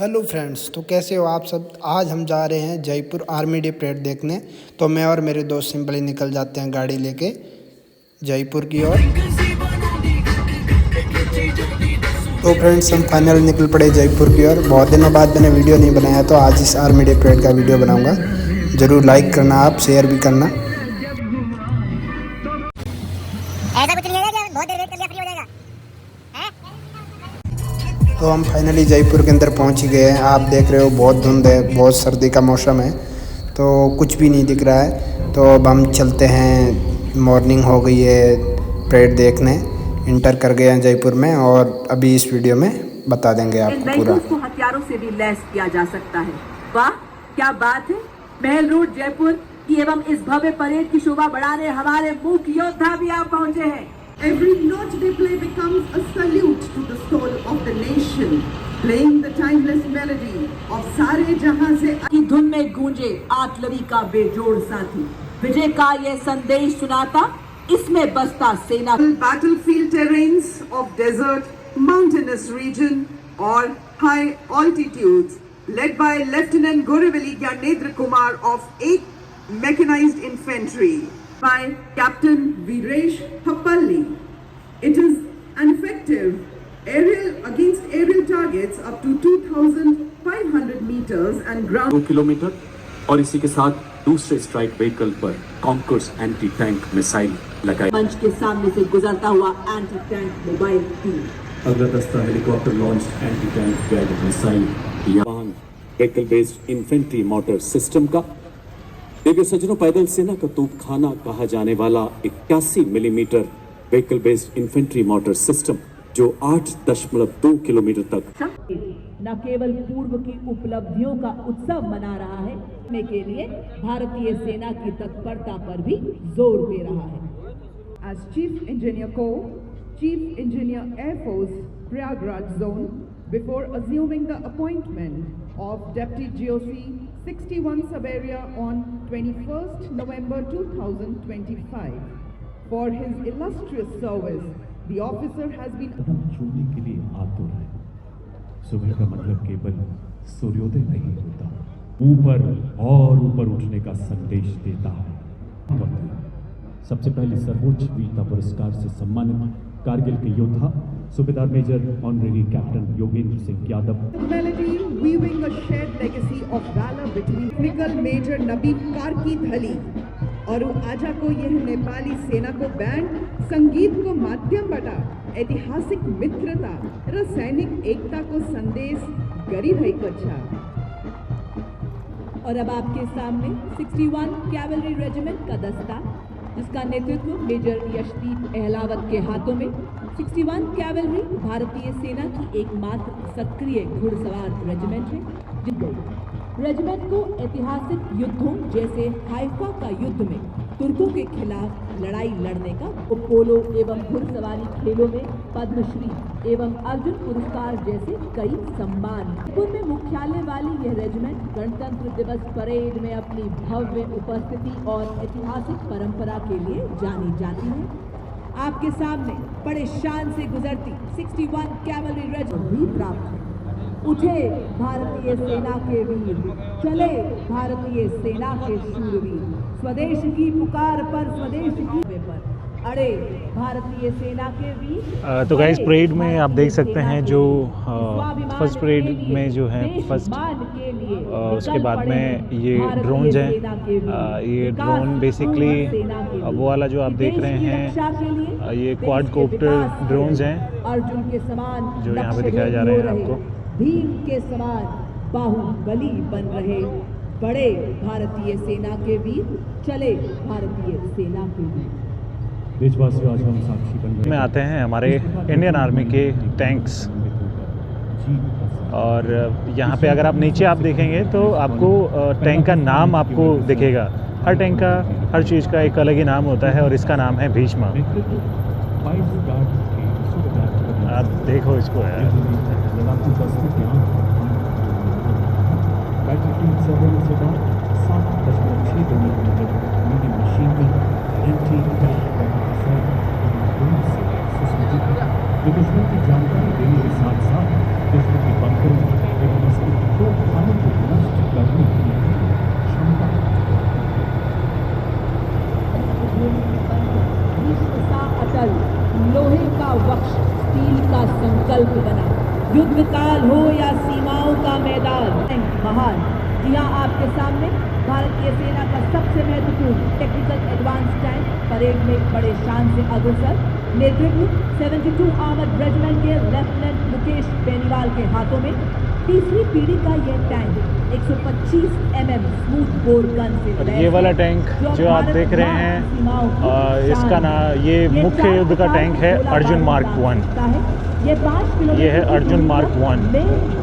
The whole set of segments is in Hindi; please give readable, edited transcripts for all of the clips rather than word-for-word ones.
हेलो फ्रेंड्स, तो कैसे हो आप सब। आज हम जा रहे हैं जयपुर आर्मी डे परेड देखने। तो मैं और मेरे दोस्त सिंपली निकल जाते हैं गाड़ी लेके जयपुर की ओर। तो फ्रेंड्स, हम फाइनल निकल पड़े जयपुर की ओर। बहुत दिनों बाद मैंने वीडियो नहीं बनाया, तो आज इस आर्मी डे परेड का वीडियो बनाऊंगा। ज़रूर लाइक करना, आप शेयर भी करना। ऐसा कुछ नहीं है कि बहुत देर वेट कर लिया फ्री हो जाएगा। तो हम फाइनली जयपुर के अंदर पहुंच ही गए हैं। आप देख रहे हो बहुत धुंध है, बहुत सर्दी का मौसम है, तो कुछ भी नहीं दिख रहा है। तो अब हम चलते हैं, मॉर्निंग हो गई है, परेड देखने इंटर कर गए हैं जयपुर में। और अभी इस वीडियो में बता देंगे आपको पूरा। को हथियारों से भी लैस किया जा सकता है। वाह क्या बात है। महल रोड जयपुर की एवं इस भव्य परेड की शोभा बढ़ाने हमारे मुख्य योद्धा भी आप पहुंचे हैं। Every note they play becomes a salute to the soul of the nation, playing the timeless melody of सारे जहां से की धुन में गूंजे आर्टिलरी का बेजोड़ साथी, विजय का यह संदेश सुनाता, इसमें बसता सेना। battlefield terrains of desert, mountainous region or high altitudes, led by Lieutenant Goravali Gyanendra Kumar of 8th Mechanized Infantry. By Captain Viresh Happalli. It is an effective aerial targets up to 2,500 meters and ground 2 kilometre और इसी के साथ दूसरे स्ट्राइक व्हीकल पर कॉन्कर्स एंटी टैंक मिसाइल लगाई। मंच के सामने से गुजरता हुआ एंटी टैंक मोबाइल टीम, अग्रदस्ता helicopter launch anti tank guided missile, vehicle based infantry mortar system का। देखिए सज्जनों, पैदल सेना का तोपखाना कहा जाने वाला 81 millimetre vehicle based infantry mortar system जो 8.2 किलोमीटर तक न केवल पूर्व की उपलब्धियों का उत्सव मना रहा है, के लिए भारतीय सेना की तत्परता पर भी जोर दे रहा है। as Chief Engineer Corps, Chief Engineer Air Force, Prayagraj Zone, before assuming the appointment of Deputy GOC 61 Sub-Area on 21st November 2025. For his illustrious service, the officer has been छूने के लिए आतुर है। सुबह का मतलब केवल सूर्योदय नहीं होता, ऊपर और ऊपर उठने का संदेश देता है। सबसे पहले सर्वोच्च वीरता पुरस्कार से सम्मानित कारगिल के योद्धा सूबेदार major honorary captain Yogendra Singh Yadav. melody weaving a shared legacy of valor between technical major Nabib Karki धली और आजा को यह नेपाली सेना को बैंड संगीत को माध्यम बटा ऐतिहासिक मित्रता र सैनिक एकता को संदेश गरिरहेको छ। और अब आपके सामने 61 कैवलरी रेजिमेंट का दस्ता, जिसका नेतृत्व मेजर यशदीप अहलावत के हाथों में। 61 कैवलरी भारतीय सेना की एकमात्र सक्रिय घुड़सवार रेजिमेंट है। रेजिमेंट को ऐतिहासिक युद्धों जैसे हाइफा का युद्ध में तुर्कों के खिलाफ लड़ाई लड़ने का, पोलो एवं घुड़सवारी खेलों में पद्मश्री एवं अर्जुन पुरस्कार जैसे कई सम्मान। जयपुर में मुख्यालय वाली यह रेजिमेंट गणतंत्र दिवस परेड में अपनी भव्य उपस्थिति और ऐतिहासिक परंपरा के लिए जानी जाती है। आपके सामने बड़े शान से गुजरती 61 कैवलरी रेजिमेंट भी प्राप्त है। उठे भारतीय सेना के वीर, चले भारतीय सेना के शूरवीर, स्वदेश की पुकार पर स्वदेश की पर अड़े भारतीय सेना के वीर। तो गाइस, परेड में आप देख सकते हैं जो फर्स्ट परेड में जो है फर्स्ट, उसके बाद में ये ड्रोन्स हैं। ये ड्रोन बेसिकली वो वाला जो आप देख रहे हैं, ये क्वाडकोप्टर ड्रोन्स हैं अर्जुन के समान जो यहाँ पे दिखाए जा रहे हैं आपको। भीम के समान बाहुबली बन रहे बड़े भारतीय सेना के वीर, चले भारतीय सेना के वीर। देशवासियों, आज हम साक्षी बन रहे में आते हैं हमारे इंडियन आर्मी के टैंक्स। और यहाँ पे अगर आप नीचे आप देखेंगे तो आपको टैंक का नाम आपको दिखेगा। हर टैंक का, हर चीज़ का एक अलग ही नाम होता है और इसका नाम है भीष्मा। आप देखो इसको यार। दुश्मन की जानकारी देने के साथ साथ दुश्मन की बंकरों लेकिन इसकी तोपखानों को नष्ट करने की क्षमता विश्व अटल लोहे का वक्ष स्टील का संकल्प बना। युद्ध काल हो या सीमाओं का मैदान, महान। जी हाँ, आपके सामने भारतीय सेना का सबसे महत्वपूर्ण टेक्निकल एडवांस टैंक परेड में बड़े शान से अग्रसर। नेतृत्व 72 आर्मर्ड रेजिमेंट के लेफ्टिनेंट मुकेश बेनीवाल के हाथों में। तीसरी पीढ़ी का यह tank 125 mm smooth bore gun से और ये वाला टैंक जो आप देख रहे हैं इसका नाम, ये मुख्य युद्ध का टैंक है अर्जुन मार्क 1। ये 5 किलोमीटर ये है अर्जुन मार्क 1।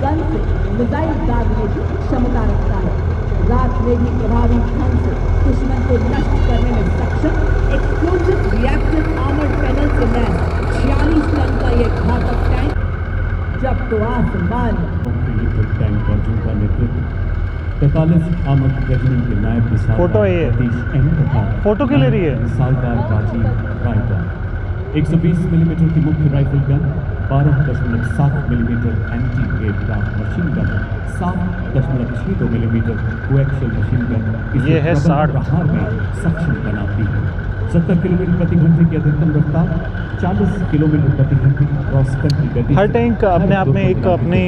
गन से मिसाइल दागने की क्षमता रखता है। रात में भी प्रभावी ढंग से दुश्मन को नष्ट करने में सक्षम। एक्सप्लोसिव रिएक्टिव आर्मर्ड पैनल से लैस 46 टन का ये घातक टैंक जब तो आसमान। टैंक अर्जुन का नेतृत्व 43 आर्मर्ड रेजिमेंट के नायब मिसाइल फोटो है ये। सतीश एन तथा फोटो क्यों ले रही है? मिसाइलदार राजीव रायगढ़ 120 मिलीमीटर की मुख्य rifle gun, 12.7 millimetre anti aircraft machine gun, 7.62 millimetre coaxial machine gun ये है 60 प्रहार में सक्षम बनाती है। 70 किलोमीटर प्रति घंटे की अधिकतम रफ्तार, 40 किलोमीटर प्रति घंटे क्रॉस कंट्री गति। हर टैंक अपने आप में एक अपनी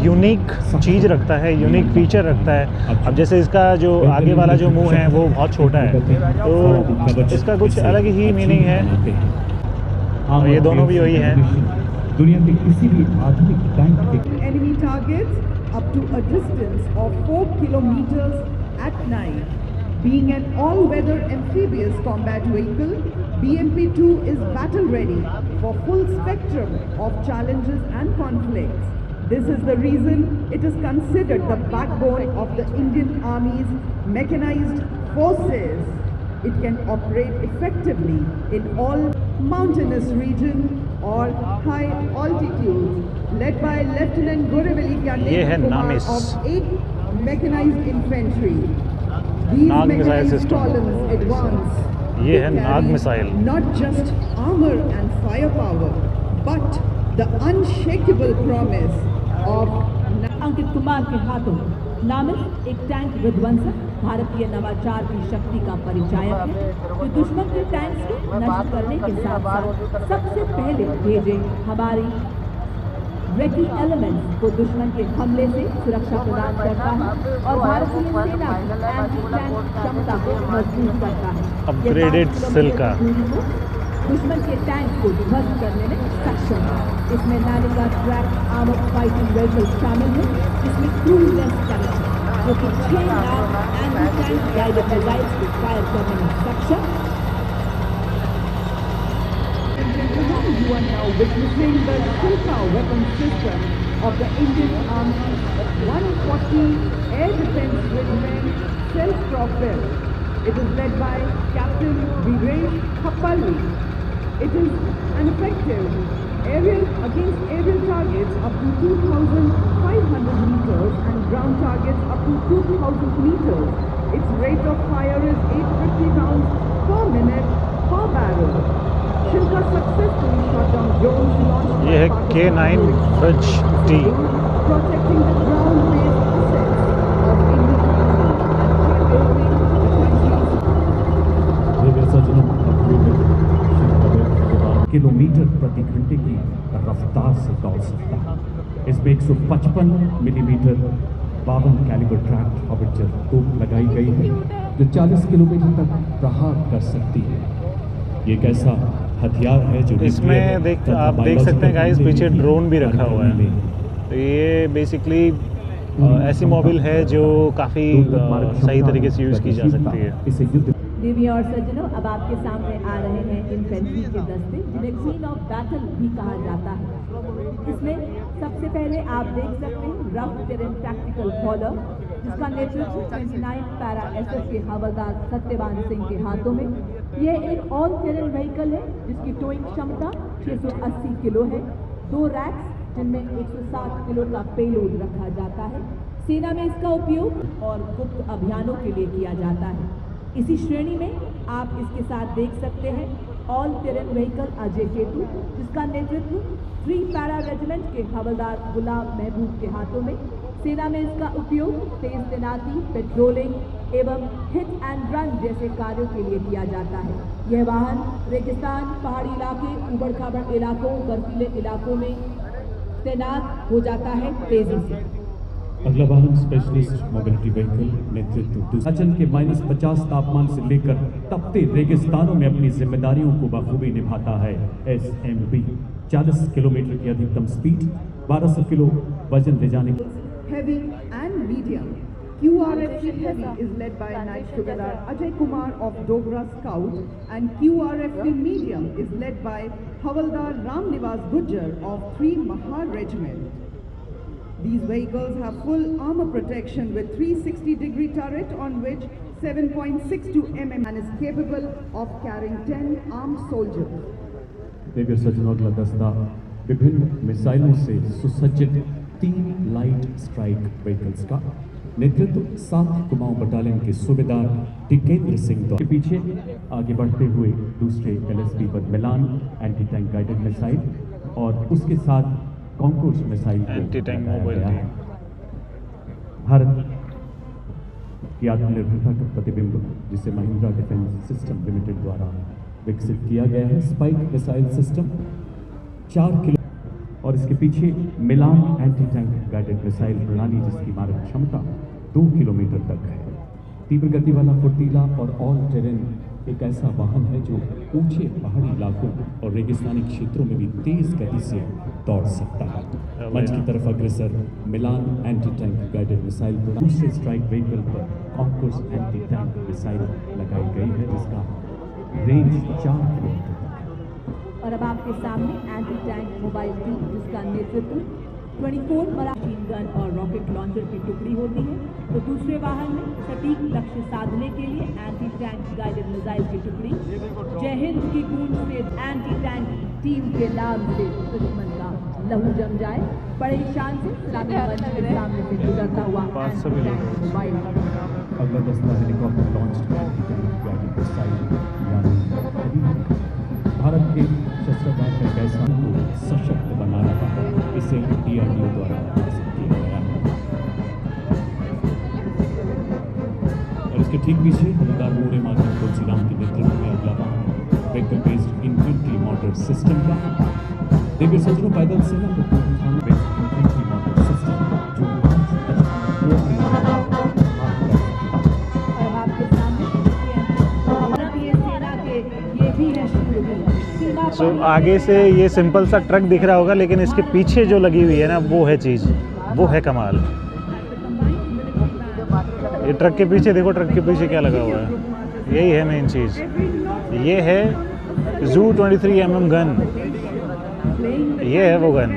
यूनिक चीज़ रखता है, यूनिक फीचर रखता है। अब जैसे इसका जो आगे वाला जो मुंह है वो बहुत छोटा है, तो इसका कुछ अलग ही मीनिंग है। और ये दोनों भी वही हैं। दुनिया के किसी भी आधुनिक टैंक के enemy targets up to a distance of 4 kilometers at night. Being an all-weather amphibious combat vehicle, BMP-2 is battle-ready for full spectrum of challenges and conflicts. This is the reason it is considered the backbone of the Indian Army's mechanized forces. It can operate effectively in all mountainous region or high altitude. Led by Lieutenant Goraveli ये है Kumar नामिस। of 8 mechanized infantry. These Nag missile mechanized system. columns advance. ये है They Nag carry missile. Not just armor and firepower, but the unshakable promise of Ankit Kumar के हाथों नामित एक टैंक विध्वंसक भारतीय नवाचार की शक्ति का परिचायक है, जो दुश्मन के टैंक्स को नष्ट करने के साथ साथ सबसे पहले भेजे हमारी रेकी एलिमेंट्स को दुश्मन के हमले से सुरक्षा प्रदान करता है और भारतीय सेना की एंटी टैंक क्षमता को मजबूत करता है। अपग्रेडेड सिल्का दुश्मन के टैंक को ध्वस्त करने में सक्षम है। इसमें नालिका ट्रैक आर्मर्ड फाइटिंग व्हीकल शामिल है, जिसमें क्रूजलेस टैंक जो कि 6 नाव एंटी टैंक गाइडेड मिसाइल्स को फायर करने में सक्षम। You are now witnessing the Silka weapon system of the Indian Army 140 Air Defense Regiment self-propelled. It is led by Captain Viresh Kapalli. It is an effective against aerial targets up to 2,500 meters and ground targets up to 2,000 meters. Its rate of fire is 850 rounds per minute per barrel. Shilka successfully shot down drones launched ये है K9 Fridge T। protecting the ground-based assets of Indian Army and preserving kilometre प्रति घंटे की रफ्तार से दौड़ सकता है। इसमें 155 मिलीमीटर 52 कैलिबर ट्रैक्ड हॉबिटर तोप लगाई गई है, जो 40 किलोमीटर तक प्रहार कर सकती है। ये एक ऐसा हथियार है जो इसमें आप देख सकते हैं गाइस, पीछे ड्रोन भी रखा हुआ है। तो ये बेसिकली ऐसी मोबाइल है जो काफ़ी सही तरीके से यूज़ की जा सकती है। इसे युद्ध देवी और सज्जनों, अब आपके सामने आ रहे हैं इन्फेंट्री के दस्ते, जिन्हें क्वीन ऑफ बैटल भी कहा जाता है। इसमें सबसे पहले आप देख सकते हैं रफ टेरेन टैक्टिकल फॉलोअर, जिसका नेतृत्व 29 पैरा एसएस के हवलदार सत्यवान सिंह के हाथों में। यह एक ऑल टेरेन व्हीकल है जिसकी टोइंग क्षमता 680 किलो है। 2 रैक्स जिनमें 160 किलो का पेलोड रखा जाता है। सेना में इसका उपयोग और गुप्त अभियानों के लिए किया जाता है। इसी श्रेणी में आप इसके साथ देख सकते हैं all terrain vehicle Ajay Ketu, जिसका नेतृत्व 3 पैरा रेजिमेंट के हवलदार गुलाम महबूब के हाथों में। सेना में इसका उपयोग तेज तैनाती, पेट्रोलिंग एवं हिट एंड रन जैसे कार्यों के लिए किया जाता है। यह वाहन रेगिस्तान, पहाड़ी इलाके, उबड़ खाबड़ इलाकों, बर्फीले इलाकों में तैनात हो जाता है तेजी से। अगला वाहन स्पेशलिस्ट मोबिलिटी व्हीकल नेतृत्व हिमाचल के -50 तापमान से लेकर तपते रेगिस्तानों में अपनी जिम्मेदारियों को बखूबी निभाता है। SMB 40 किलोमीटर की अधिकतम स्पीड, 1200 किलो वजन ले जाने की Heavy and medium. QRFC Heavy is led by Night Subedar Ajay Kumar of Dogra Scout and QRFC Medium is led by Havaldar Ram Nivas Gujjar of 3 Mahar Regiment. These vehicles have full armor protection with 360-degree turret on which 7.62 mm and is capable of carrying 10 armed soldiers. देवियर सज्जनों, अगला दस्ता विभिन्न मिसाइलों से सुसज्जित 3 लाइट स्ट्राइक व्हीकल्स का नेतृत्व 7 कुमाऊं बटालियन के सूबेदार टिकेंद्र सिंह के पीछे आगे बढ़ते हुए दूसरे LSB पर मिलान एंटी टैंक गाइडेड मिसाइल और उसके साथ कॉन्कोर्स मिसाइल एंटी टैंक लगाया मोबाइल गया है। भारत की आत्मनिर्भरता का प्रतिबिंब जिसे महिंद्रा डिफेंस सिस्टम लिमिटेड द्वारा विकसित किया गया है। स्पाइक मिसाइल सिस्टम 4 किलो और इसके पीछे मिलान एंटी टैंक गाइडेड मिसाइल प्रणाली जिसकी मारक क्षमता 2 किलोमीटर तक है। तीव्र गति वाला फुर्तीला और ऑल टेरेन एक ऐसा वाहन है जो ऊंचे पहाड़ी इलाकों और रेगिस्तानी क्षेत्रों में भी तेज गति से दौड़ सकता है। मंच की तरफ अग्रसर मिलान एंटी टैंक गाइडेड मिसाइल दूसरे स्ट्राइक व्हीकल पर कॉन्कोर्स एंटी टैंक मिसाइल लगाई गई है जिसका रेंज 4 किलोमीटर तक है। और अब आपके सामने एंटी टैंक मोबाइल टीम जिसका नेतृत्व 24 मशीन गन और रॉकेट लॉन्चर की टुकड़ी होती है, तो दूसरे वाहन में सटीक लक्ष्य साधने के लिए एंटी टैंक गाइडेड मिसाइल की टुकड़ी जय हिंद की गूंज से एंटी टैंक टीम के नाम से दुश्मन का लहू जम जाए, बड़े शान से सलामी मंच के सामने से गुजरता हुआ एंटी टैंक मोबाइल। अगला दस्ता helicopter launch anti tank guided missile यानी भारत के शस्त्रागार का कैसा को सशक्त बना रहा है, इसे DRDO द्वारा विकसित किया गया है। और इसके ठीक पीछे हवलदार मोरे माधव तुलसीराम के नेतृत्व में अगला वाहन vehicle based infantry motor system का देवियर सज्जनों पैदल सेना को बेस्ड इन्फेंट्री मॉटर सिस्टम जो सो आगे से ये सिंपल सा ट्रक दिख रहा होगा, लेकिन इसके पीछे जो लगी हुई है ना वो है चीज़, वो है कमाल। ये ट्रक के पीछे देखो, ट्रक के पीछे क्या लगा हुआ है, यही है मेन चीज़। ये है ZU 23mm गन, ये है वो गन।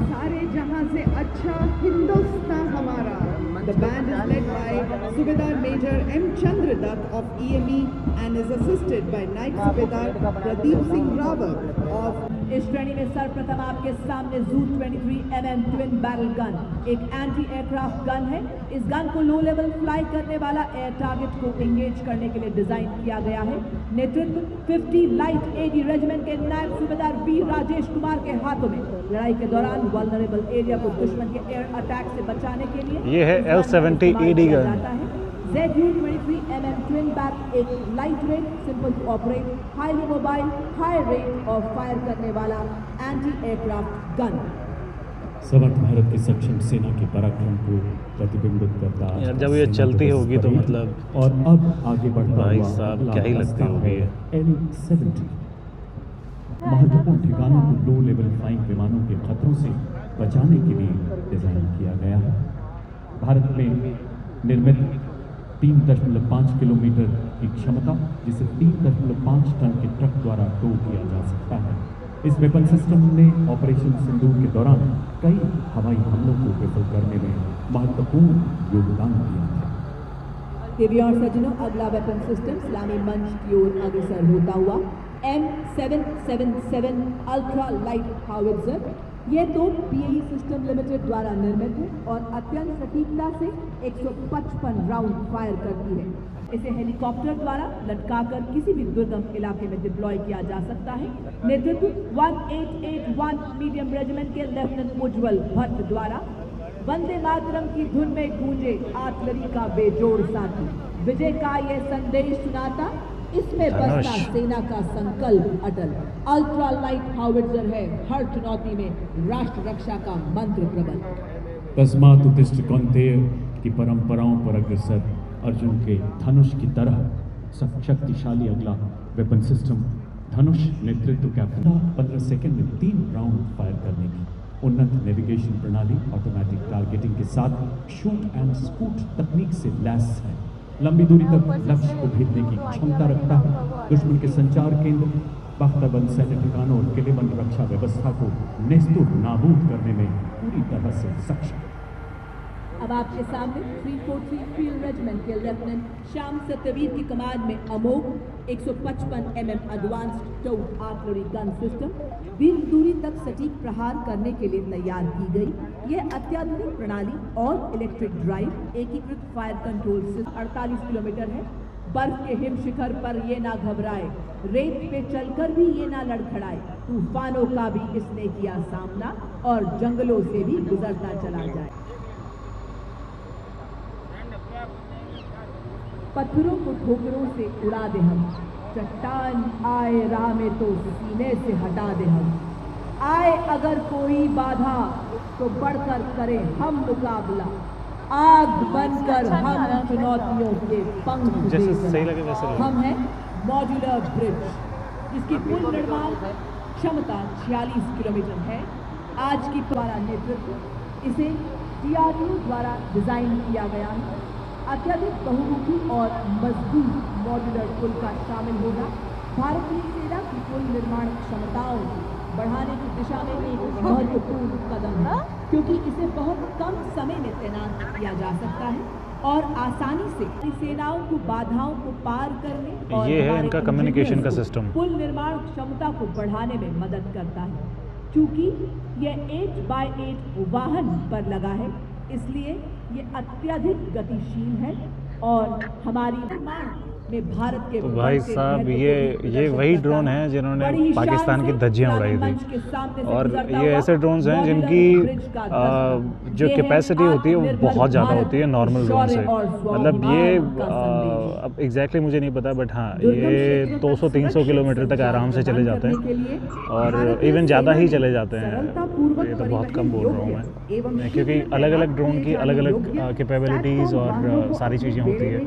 सारे जहां से अच्छा हिंदुस्तान हमारा। The band is led by Subedar Major M. Chandra Dutt of EME and is assisted by Night Subedar Pradeep Singh Rawat of इस श्रेणी में सर्वप्रथम आपके सामने ZU 23mm twin barrel gun एक एंटी एयरक्राफ्ट गन है। इस गन को लो लेवल फ्लाई करने वाला एयर टारगेट को एंगेज करने के लिए डिजाइन किया गया है। नेतृत्व 50 लाइट AD रेजिमेंट के नायब सूबेदार B. राजेश कुमार के हाथों में। लड़ाई के दौरान वल्नरेबल एरिया को दुश्मन के एयर अटैक से बचाने के लिए ये है L70 AD gun. ZU 23mm twin barrel एक light weight, simple to operate, highly mobile, high rate of fire करने वाला एंटी एयरक्राफ्ट गन। समर्थ भारत की सक्षम सेना के पराक्रम को प्रतिबिंबित करता है। यार जब ये चलती होगी तो मतलब और अब आगे बढ़ता भाई हुआ साहब अगला क्या ही दस्ता लगती होगी है L70। महत्वपूर्ण ठिकानों को लो लेवल फ्लाइंग विमानों के खतरों से बचाने के लिए डिजाइन किया गया है। भारत में निर्मित 3.5 किलोमीटर की क्षमता जिसे 3.5 टन के ट्रक द्वारा टो किया जा सकता है। इस वेपन सिस्टम ने ऑपरेशन सिंदूर के दौरान कई हवाई हमलों को विफल करने में महत्वपूर्ण योगदान दिया है। देवी और सज्जनों, अगला वेपन सिस्टम सलामी मंच की ओर अग्रसर होता हुआ M777 अल्ट्रा लाइट हाउवित्जर। ये तोप BAE सिस्टम लिमिटेड द्वारा निर्मित है और अत्यंत सटीकता से 155 राउंड फायर करती है। इसे हेलीकॉप्टर द्वारा लटकाकर किसी भी दुर्गम इलाके में डिप्लॉय किया जा सकता है। नेतृत्व 1881 मीडियम रेजिमेंट के लेफ्टिनेंट उज्जवल भट्ट द्वारा वंदे मातरम की धुन में गूंजे आर्टिलरी का बेजोड़ साथी, विजय का ये संदेश सुनाता, इसमें बसता सेना का संकल्प अटल। अल्ट्रा लाइट हाउविट्जर है हर चुनौती में राष्ट्र रक्षा का मंत्र प्रबल। तस्मात् उत्तिष्ठ कौन्तेय की परंपराओं पर अग्रसर अर्जुन के धनुष की तरह शक्तिशाली अगला वेपन सिस्टम धनुष नेतृत्व कैप्टन 15 सेकंड में 3 राउंड फायर करने की उन्नत नेविगेशन प्रणाली ऑटोमेटिक टारगेटिंग के साथ शूट एंड स्कूट तकनीक से लैस है। लंबी दूरी तक लक्ष्य को भेजने की क्षमता रखता है। दुश्मन के संचार केंद्र, बाख्ताबंद सैन्य ठिकानों और किलेबंद रक्षा व्यवस्था को नेस्तुर नाबूद करने में पूरी तरह से सक्षम। अब आपके सामने 343 फील्ड रेजिमेंट के लेफ्टिनेंट श्याम सत्यवीर की कमांड में अमोघ 155 mm advanced toad artillery gun system दीर्घ दूरी तक सटीक प्रहार करने के लिए तैयार की गई। यह अत्याधुनिक प्रणाली और इलेक्ट्रिक ड्राइव एकीकृत फायर कंट्रोल सिस्टम 48 किलोमीटर है। बर्फ के हिम शिखर पर ये ना घबराए, रेत पे चलकर भी ये ना लड़खड़ाए, तूफानों का भी इसने किया सामना और जंगलों से भी गुजरता चला जाए। पत्थरों को ठोकरों से उड़ा दे हम, चट्टान आए राह में तो सीने से हटा दे हम, आए अगर कोई बाधा तो बढ़कर करें हम मुकाबला, आग बनकर हम चुनौतियों के पंख जैसे सही लगे वैसे हम हैं मॉड्यूलर ब्रिज, जिसकी कुल निर्माण क्षमता 46 किलोमीटर है। आज की द्वारा नेतृत्व इसे DRDO द्वारा डिजाइन किया गया है। अत्यधिक बहुमुखी और मजबूत मॉड्यूलर पुल का शामिल होगा। भारतीय सेना की पुल निर्माण क्षमताओं को बढ़ाने की दिशा में एक महत्वपूर्ण कदम है, क्योंकि इसे बहुत कम समय में तैनात किया जा सकता है और आसानी से सेनाओं को बाधाओं को पार करने और ये है इनका कम्युनिकेशन का सिस्टम। पुल निर्माण क्षमता को बढ़ाने में मदद करता है। चूंकि यह 8x8 वाहन पर लगा है, इसलिए ये अत्यधिक गतिशील है और हमारी निर्माण में भारत के भाई साहब ये वही ड्रोन हैं जिन्होंने पाकिस्तान की धज्जियां उड़ाई थी। और ये ऐसे ड्रोन्स हैं जिनकी जो कैपेसिटी होती है वो बहुत ज़्यादा होती है नॉर्मल ड्रोन से। मतलब ये अब एग्जैक्टली मुझे नहीं पता, बट हाँ ये 200-300 किलोमीटर तक आराम से चले जाते हैं और इवन ज़्यादा ही चले जाते हैं। ये तो बहुत कम बोल रहा हूँ मैं, क्योंकि अलग अलग ड्रोन की अलग अलग कैपेबिलिटीज़ और सारी चीज़ें होती है।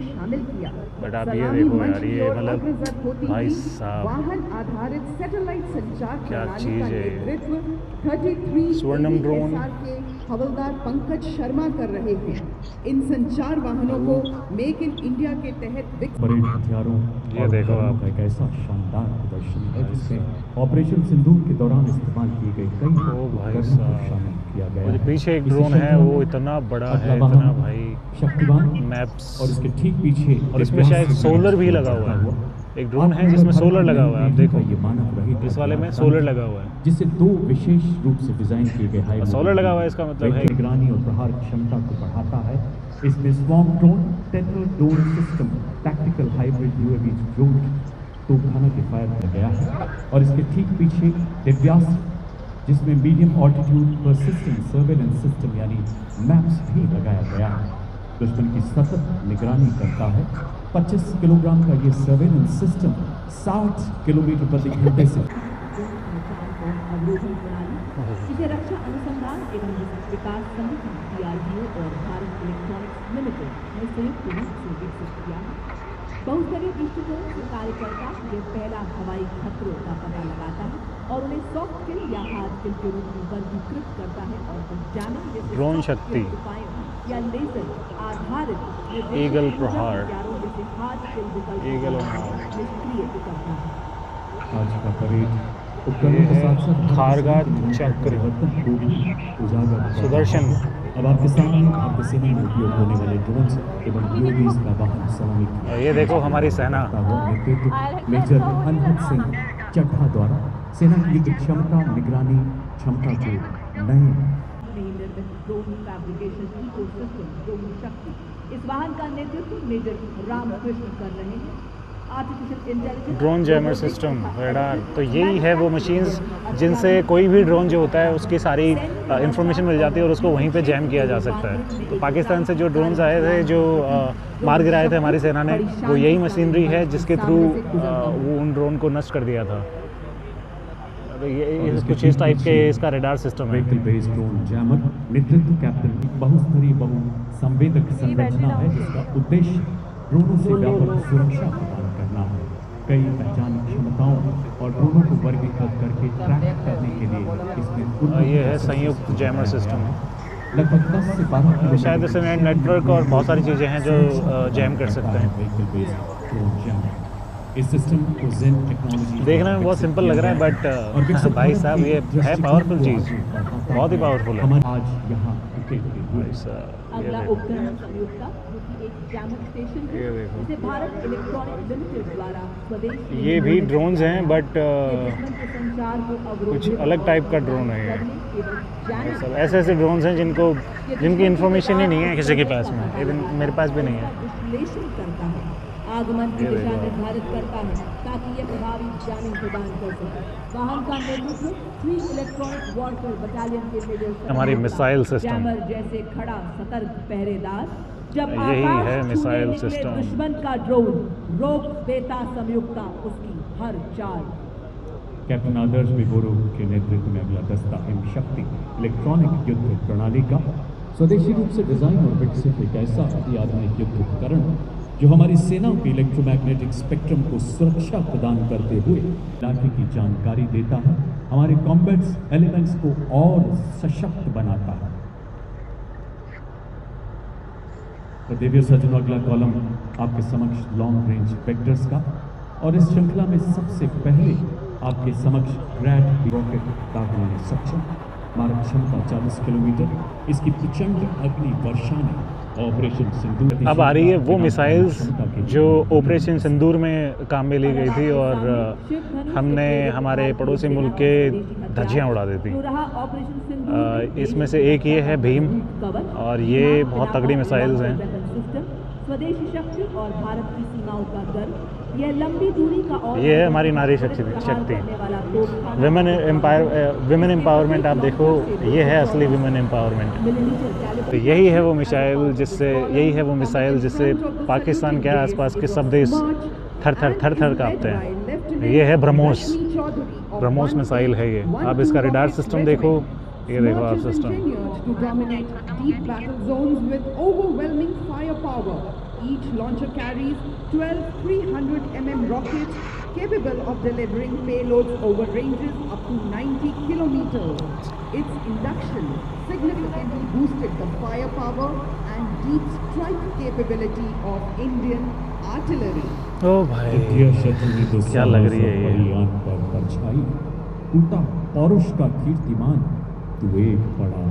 बट आप ये देखो यार, ये मतलब भाई साहब वाहन आधारित सैटेलाइट संचार क्या चीज़ है। 33 स्वर्णम ड्रोन के हवलदार पंकज शर्मा कर रहे हैं। इन संचार वाहनों को मेक इन इंडिया के तहत बड़े हथियारों ये देखो आप एक ऐसा शानदार प्रदर्शन है जिससे ऑपरेशन सिंदूर के दौरान इस्तेमाल की गई कई भाई उपकरणों को शामिल किया गया और है। पीछे एक ड्रोन है वो इतना बड़ा है, इतना भाई शक्तिवान मैप्स, और इसके ठीक पीछे और इसमें शायद सोलर भी लगा हुआ है। एक ड्रोन है जिसमें सोलर लगा हुआ है, आप देखो ये मानव रहित इस वाले में सोलर लगा हुआ है, जिसे 2 विशेष रूप से डिजाइन किए गए हाई सोलर लगा हुआ है। इसका मतलब है निगरानी और प्रहार क्षमता को बढ़ाता है। इसमें swarm drone, tetra drone system, tactical hybrid UAV drone तोपखाना के फायर किया गया है। और इसके ठीक पीछे दिव्यास्त्र, जिसमें medium altitude persistent surveillance system यानी मैप्स भी लगाया गया है। दुश्मन की सतत निगरानी करता है। 25 किलोग्राम का ये सर्वेलेंस सिस्टम 60 किलोमीटर प्रति घंटे से अवरोधन प्रणाली इसे रक्षा अनुसंधान एवं विकास संगठन DRDO और भारत इलेक्ट्रॉनिक्स लिमिटेड ने संयुक्त रूप से विकसित किया है। बहुस्तरीय दृष्टिकोण से कार्यकर्ता ये पहला हवाई खतरों का पता लगाता है और उन्हें सॉफ्ट स्किल या हार्ड स्किल के रूप में वर्गीकृत करता है और जामिंग जैसे ड्रोन शक्ति या लेजर आधारित ईगल प्रहार, जैसे हार्ड स्किल विकल्प ईगल निष्क्रिय करता है। आज का परेड उपकरणों के साथ साथ खारगा चक्र उजागर सुदर्शन। अब आपके सामने आपके सेना में उपयोग होने वाले ड्रोन्स एवं UAVs का वाहन सलामी ये देखो हमारी सेना नेतृत्व मेजर अनहद सिंह चड्ढा द्वारा सेना की युद्ध क्षमता, निगरानी क्षमता को नए निर्मित ड्रोन फैब्रिकेशन इकोसिस्टम ड्रोन शक्ति, इस वाहन का नेतृत्व मेजर रामकृष्ण कर रहे हैं। ड्रोन जैमर सिस्टम रेडार, तो यही है वो मशीन्स जिनसे कोई भी ड्रोन जो होता है उसकी सारी इंफॉर्मेशन मिल जाती है और उसको वहीं पे जैम किया जा सकता है। तो पाकिस्तान से जो ड्रोन्स आए थे जो मार गिराए थे हमारी सेना ने, वो यही मशीनरी है जिसके थ्रू वो उन ड्रोन को नष्ट कर दिया था। तो ये कुछ इस टाइप के इसका रेडार सिस्टम है। व्हीकल बेस्ड ड्रोन जैमर नेतृत्व कैप्टन बहुस्तरीय बहुसंवेदक संरचना है जिसका उद्देश्य ड्रोनों से व्यापक सुरक्षा प्रदान करना है। कई पहचान क्षमताओं और ड्रोनों को वर्गीकृत करके ट्रैक करने के लिए इसमें ये है संयुक्त जैमर सिस्टम। लगभग 10 से 12 शायद इसमें नेटवर्क और बहुत सारी चीज़ें हैं जो जैम कर सकते हैं। व्हीकल बेस्ड ड्रोन जैमर इस सिस्टम को जेन टेक्नोलॉजी देखने में बहुत सिंपल लग रहा है बट भाई साहब ये है पावरफुल चीज़, बहुत ही पावरफुल है। हमारे आज यहाँ अगला उपकरण संयुक्ता जो कि एक जैमर स्टेशन है, जिसे भारत इलेक्ट्रॉनिक लिमिटेड द्वारा स्वदेश ये भी ड्रोन्स हैं बट दुश्मन के संचार को अवरोधित कुछ अलग टाइप का ड्रोन है ये। करने सब ऐसे ऐसे ड्रोन्स हैं जिनकी इन्फॉर्मेशन ही नहीं है किसी के पास में, इवन मेरे पास भी नहीं है। विश्लेषण करता है, आगमन की दिशा निर्धारित करता है ताकि यह प्रभावी जामिंग प्रदान कर सके। वाहन का नेतृत्व 3 इलेक्ट्रॉनिक वॉरफेयर बटालियन के मेजर हमारी मिसाइल सिस्टम जैमर जैसे खड़ा सतर्क पहरेदार, जब यही आकाश है छूने मिसाइल निकले सिस्टम। दुश्मन का ड्रोन रोक देता संयुक्ता उसकी हर चाल। कैप्टन आदर्श बिगोरो के नेतृत्व में अगला दस्ता हिम शक्ति इलेक्ट्रॉनिक युद्ध प्रणाली का स्वदेशी रूप से डिजाइन और विकसित एक ऐसा अत्याधुनिक युद्ध उपकरण जो हमारी सेनाओं के इलेक्ट्रोमैग्नेटिक स्पेक्ट्रम को सुरक्षा प्रदान करते हुए इलाके की जानकारी देता है, हमारे कॉम्बैट्स एलिमेंट्स को और सशक्त बनाता है। तो देवियों सज्जनों, अगला कॉलम आपके समक्ष लॉन्ग रेंज वेक्टर्स का, और इस श्रृंखला में सबसे पहले आपके समक्ष ग्रैड रॉकेट दागने में सक्षम, मारक क्षमता 40 किलोमीटर, इसकी प्रचंड अग्नि वर्षा ने ऑपरेशन सिंदूर अब आ रही है वो मिसाइल्स जो ऑपरेशन सिंदूर में काम में ली गई थी और हमने हमारे पड़ोसी मुल्क के धज्जियाँ उड़ा दी थी। इसमें से एक ये है भीम और ये बहुत तगड़ी मिसाइल्स हैं। स्वदेशी शक्ति और भारत की सीमाओं का गर्व, यह लंबी दूरी का और ये है हमारी नारी शक्ति। विमेन एम्पावरमेंट आप देखो, ये है असली विमेन एम्पावरमेंट। तो यही है वो मिसाइल जिससे पाकिस्तान के आसपास के सब देश थर थर कांपते हैं। ये है ब्रह्मोस मिसाइल है ये। आप इसका रेडार सिस्टम देखो, ये देखो आप system. to dominate deep battle zones with overwhelming firepower. Each launcher carries 12 300 mm rockets capable of delivering payloads over ranges up to 90 kilometers. Its induction significantly boosted the firepower and deep strike capability of Indian artillery. ओ भाई क्या लग रही है ये। परछाई टूटा पौरुष का कीर्तिमान, तू एक बड़ा